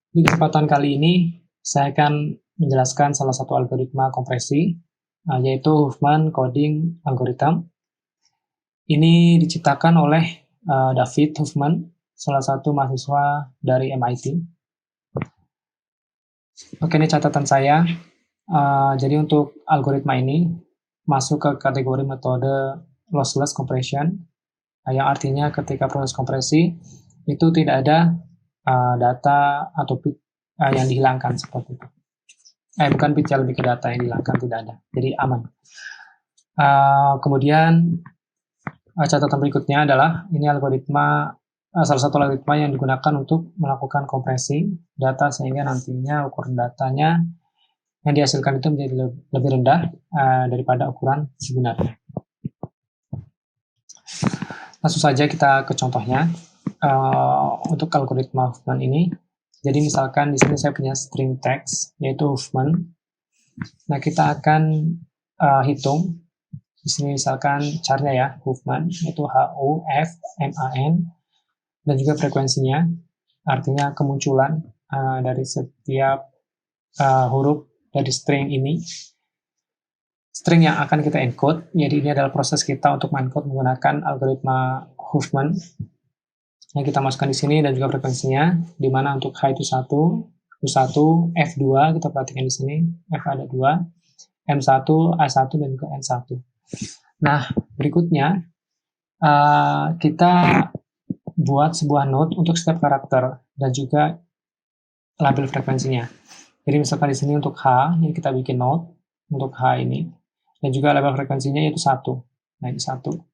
Di kesempatan kali ini, saya akan menjelaskan salah satu algoritma kompresi, yaitu Huffman Coding Algorithm. Ini diciptakan oleh David Huffman, salah satu mahasiswa dari MIT. Oke, ini catatan saya. Jadi untuk algoritma ini masuk ke kategori metode lossless compression, yang artinya ketika proses kompresi itu tidak ada data atau bit yang dihilangkan seperti itu. Bukan bit, lebih ke data yang dihilangkan, tidak ada. Jadi aman. Kemudian catatan berikutnya adalah ini algoritma, salah satu algoritma yang digunakan untuk melakukan kompresi data sehingga nantinya ukuran datanya yang dihasilkan itu menjadi lebih rendah daripada ukuran sebenarnya. Langsung saja kita ke contohnya. Untuk algoritma Huffman ini, jadi misalkan di sini saya punya string text yaitu Huffman. Nah, kita akan hitung di sini misalkan carnya ya, Huffman itu H-U-F-M-A-N, dan juga frekuensinya, artinya kemunculan dari setiap huruf dari string ini. String yang akan kita encode, jadi ini adalah proses kita untuk encode menggunakan algoritma Huffman. Yang kita masukkan di sini dan juga frekuensinya, di mana untuk H itu 1, U1, F2, kita perhatikan di sini, F ada 2, M1, A1, dan juga N1. Nah, berikutnya, kita buat sebuah node untuk setiap karakter, dan juga label frekuensinya. Jadi misalkan di sini untuk H, ini kita bikin node, untuk H ini, dan juga label frekuensinya yaitu 1. Nah, ini 1.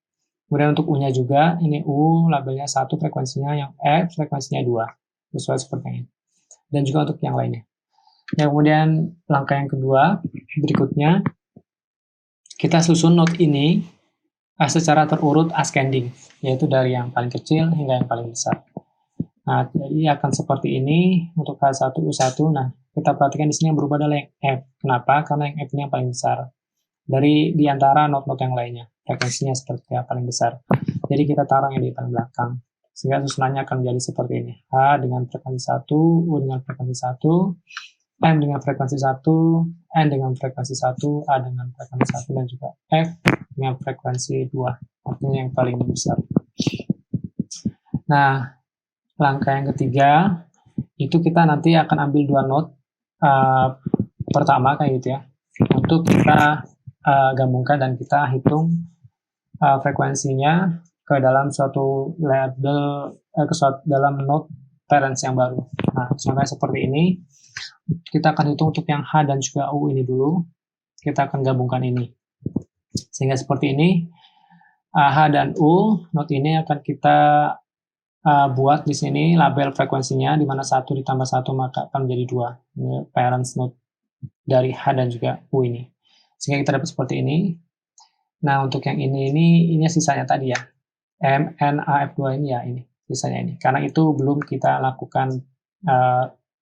Kemudian untuk U-nya juga, ini U labelnya 1, frekuensinya, yang F frekuensinya 2, sesuai seperti ini. Dan juga untuk yang lainnya. Yang kemudian langkah yang kedua, berikutnya, kita susun node ini secara terurut ascending, yaitu dari yang paling kecil hingga yang paling besar. Nah, jadi akan seperti ini untuk H1, U1. Nah, kita perhatikan di sini yang berubah adalah yang F. Kenapa? Karena yang F ini yang paling besar di antara node-node yang lainnya. Frekuensinya seperti yang paling besar. Jadi kita taruh yang di paling belakang. Sehingga susunannya akan menjadi seperti ini. H dengan frekuensi 1, U dengan frekuensi 1, M dengan frekuensi 1, N dengan frekuensi 1, A dengan frekuensi 1, dan juga F dengan frekuensi 2. Artinya yang paling besar. Nah, langkah yang ketiga, itu kita nanti akan ambil dua node pertama kayak gitu ya. Untuk kita gabungkan dan kita hitung frekuensinya ke dalam suatu label, dalam node parents yang baru. Nah, contohnya seperti ini. Kita akan hitung untuk yang H dan juga U ini dulu. Kita akan gabungkan ini. Sehingga seperti ini, H dan U, node ini akan kita buat di sini label frekuensinya, di mana 1 ditambah 1 maka akan menjadi 2. Ini parents node dari H dan juga U ini. Sehingga kita dapat seperti ini. Nah, untuk yang ini sisanya tadi ya. M, N, A, F2 ini ya, ini sisanya ini. Karena itu belum kita lakukan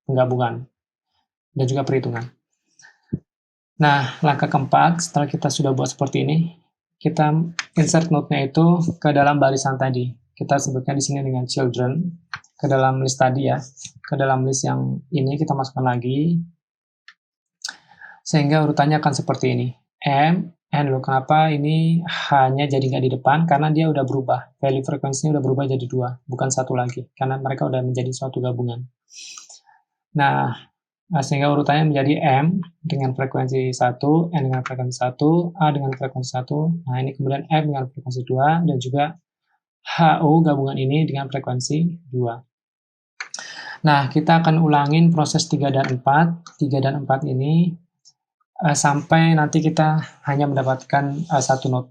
penggabungan dan juga perhitungan. Nah, langkah keempat, setelah kita sudah buat seperti ini, kita insert node-nya itu ke dalam barisan tadi. Kita sebutkan di sini dengan children, ke dalam list tadi ya. Ke dalam list yang ini kita masukkan lagi. Sehingga urutannya akan seperti ini. M, N, loh kenapa ini hanya jadi nggak di depan? Karena dia udah berubah. Value frekuensinya udah berubah jadi 2, bukan 1 lagi. Karena mereka udah menjadi suatu gabungan. Nah, sehingga urutannya menjadi M dengan frekuensi 1, N dengan frekuensi 1, A dengan frekuensi 1. Nah, ini kemudian F dengan frekuensi 2, dan juga HU gabungan ini dengan frekuensi 2. Nah, kita akan ulangin proses 3 dan 4. 3 dan 4 ini sampai nanti kita hanya mendapatkan satu node.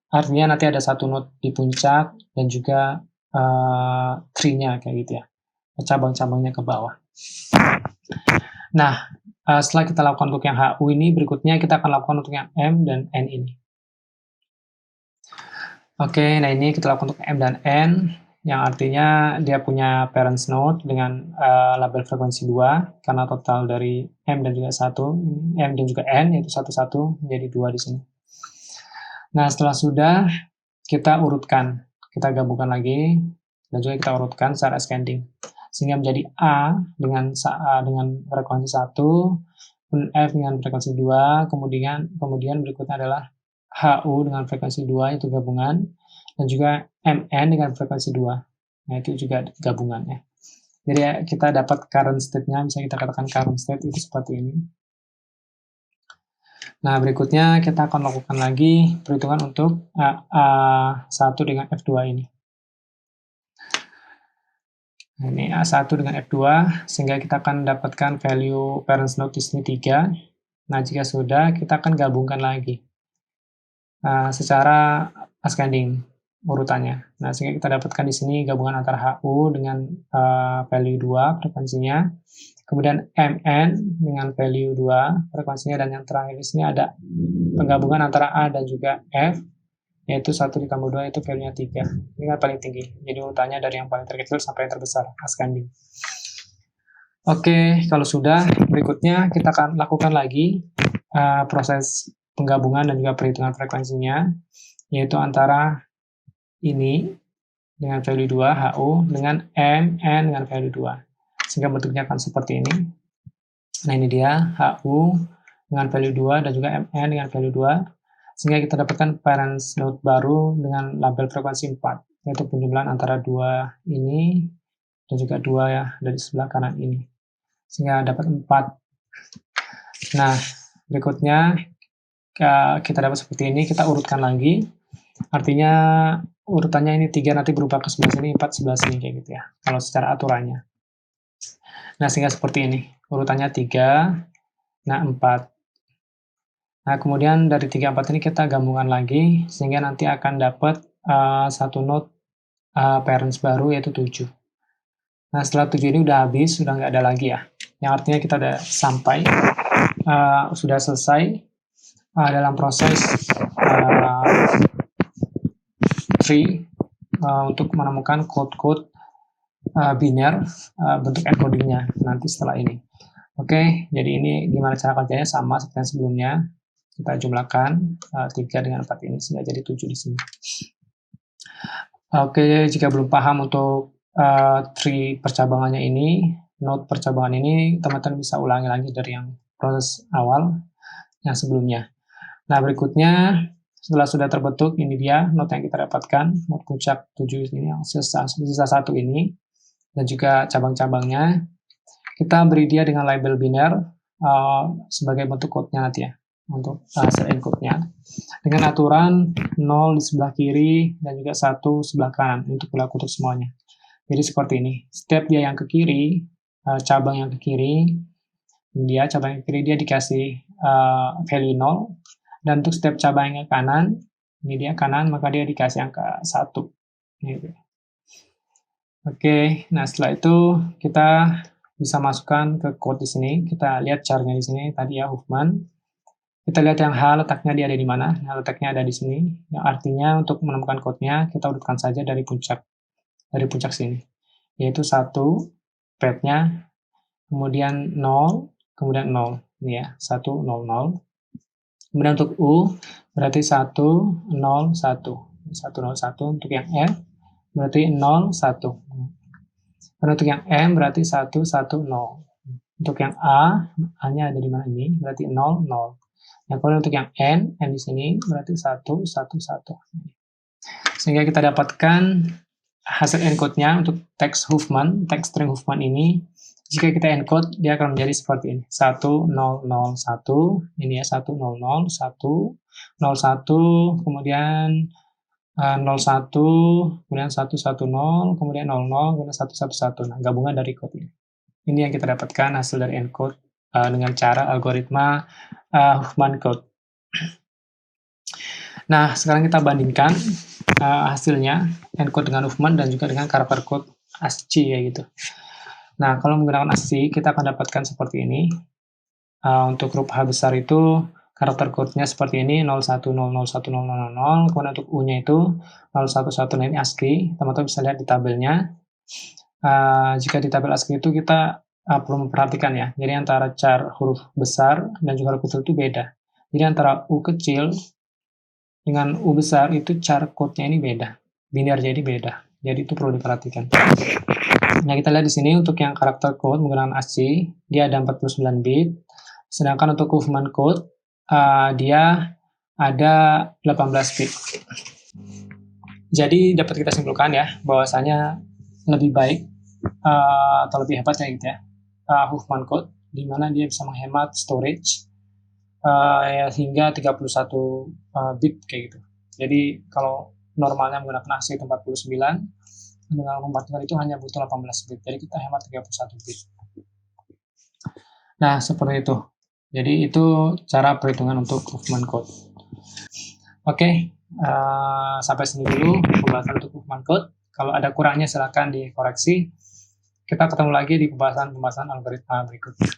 Artinya nanti ada satu node di puncak dan juga tree-nya kayak gitu ya. Cabang-cabangnya ke bawah. Nah, setelah kita lakukan untuk yang HU ini, berikutnya kita akan lakukan untuk yang M dan N ini. Oke, nah ini kita lakukan untuk M dan N, yang artinya dia punya parents node dengan label frekuensi 2, karena total dari M dan juga 1, M dan juga N, yaitu 1, 1, menjadi 2 di sini. Nah, setelah sudah, kita urutkan, kita gabungkan lagi, dan juga kita urutkan secara ascending. sehingga menjadi A dengan frekuensi 1, F dengan frekuensi 2, kemudian berikutnya adalah HU dengan frekuensi 2, itu gabungan, dan juga MN dengan frekuensi 2, nah itu juga gabungan ya. Jadi kita dapat current state-nya, bisa kita katakan current state itu seperti ini. Nah, berikutnya kita akan lakukan lagi perhitungan untuk A1 dengan F2 ini. Nah, ini A1 dengan F2, sehingga kita akan dapatkan value parents node di sini 3. Nah, jika sudah, kita akan gabungkan lagi secara ascending urutannya. Nah, sehingga kita dapatkan di sini gabungan antara HU dengan value 2 frekuensinya, kemudian MN dengan value 2 frekuensinya, dan yang terakhir di sini ada penggabungan antara A dan juga F, yaitu 1 ditambah 2 itu value-nya 3. Ini kan paling tinggi. Jadi urutannya dari yang paling terkecil sampai yang terbesar, ascending. Oke, kalau sudah, berikutnya kita akan lakukan lagi proses penggabungan dan juga perhitungan frekuensinya, yaitu antara ini dengan value 2, HU, dengan MN dengan value 2. Sehingga bentuknya akan seperti ini. Nah, ini dia, HU dengan value 2 dan juga MN dengan value 2. Sehingga kita dapatkan parents node baru dengan label frekuensi 4, yaitu penjumlahan antara 2 ini dan juga 2 ya dari sebelah kanan ini. Sehingga dapat 4. Nah, berikutnya kita dapat seperti ini, kita urutkan lagi. Artinya urutannya ini 3 nanti berubah ke sebelah sini, 4 sebelah sini, kayak gitu ya, kalau secara aturannya. Nah, sehingga seperti ini, urutannya 3, nah 4. Nah, kemudian dari 3, 4 ini kita gabungkan lagi, sehingga nanti akan dapat satu node parents baru, yaitu 7. Nah, setelah 7 ini udah habis, sudah nggak ada lagi ya. Yang artinya kita udah sampai, sudah selesai dalam proses tree untuk menemukan code-code biner bentuk encodingnya nanti setelah ini. Oke, jadi ini gimana cara kerjanya, sama seperti yang sebelumnya. Kita jumlahkan 3 dengan 4 ini sehingga jadi 7 di sini. Oke, jika belum paham untuk tree percabangannya ini, node percabangan ini, teman-teman bisa ulangi lagi dari yang proses awal yang sebelumnya. Nah, berikutnya setelah sudah terbentuk, ini dia node yang kita dapatkan, node puncak 7 ini yang sisa 1 ini, dan juga cabang-cabangnya. Kita beri dia dengan label biner sebagai bentuk code-nya nanti ya, untuk hasil encode-nya. Dengan aturan 0 di sebelah kiri dan juga 1 sebelah kanan, untuk berlaku untuk semuanya. Jadi seperti ini, setiap dia yang ke kiri, cabang yang ke kiri, cabang yang ke kiri dia dikasih value 0, dan untuk setiap cabang yang ke kanan, ini dia kanan, maka dia dikasih angka 1. Gitu. Oke, nah setelah itu kita bisa masukkan ke code di sini. Kita lihat caranya di sini tadi ya, Huffman. Kita lihat yang H letaknya dia ada di mana. Nah, letaknya ada di sini. Yang artinya untuk menemukan code-nya kita urutkan saja dari puncak sini. Yaitu 1 path-nya, kemudian 0, kemudian 0. Ini ya, 1 0 0. Kemudian untuk U berarti 1 0 1. 1 0 1. Untuk yang F berarti 0 1. Dan untuk yang M berarti 1 1 0. Untuk yang A-nya ada di mana ini? Berarti 0 0. Yang kemudian untuk yang N di sini berarti 1 1 1. Sehingga kita dapatkan hasil encode-nya untuk teks string Huffman ini. Jika kita encode, dia akan menjadi seperti ini. 1 0 0 1. Ini ya, 1 0 0 1 0 1, kemudian 01, kemudian 110, kemudian 00, kemudian 111. Nah, gabungan dari code ini. Ini yang kita dapatkan hasil dari encode dengan cara algoritma Huffman code. Nah, sekarang kita bandingkan hasilnya encode dengan Huffman dan juga dengan karakter code ASCII ya gitu. Nah, kalau menggunakan ASCII kita akan dapatkan seperti ini. Untuk huruf H besar itu karakter code-nya seperti ini, 01001000. Kemudian untuk U-nya itu 011. Nah, ini ASCII. Teman-teman bisa lihat di tabelnya. Jika di tabel ASCII itu kita perlu memperhatikan ya. Jadi antara char huruf besar dan juga huruf kecil itu beda. Jadi antara U kecil dengan U besar itu char code-nya ini beda. Biner jadi beda. Jadi itu perlu diperhatikan. Nah, kita lihat di sini untuk yang karakter code menggunakan ASCII, dia ada 49 bit. Sedangkan untuk Huffman code, dia ada 18 bit. Jadi dapat kita simpulkan ya, bahwasanya lebih baik atau lebih hebat ya gitu ya, Huffman code, di mana dia bisa menghemat storage hingga 31 bit kayak gitu. Jadi kalau normalnya menggunakan ASCII 49, dengan mematikan itu hanya butuh 18 bit. Jadi kita hemat 31 bit. Nah, seperti itu. Jadi itu cara perhitungan untuk Huffman code. Oke, sampai sini dulu pembahasan untuk Huffman code. Kalau ada kurangnya silakan dikoreksi. Kita ketemu lagi di pembahasan algoritma berikutnya.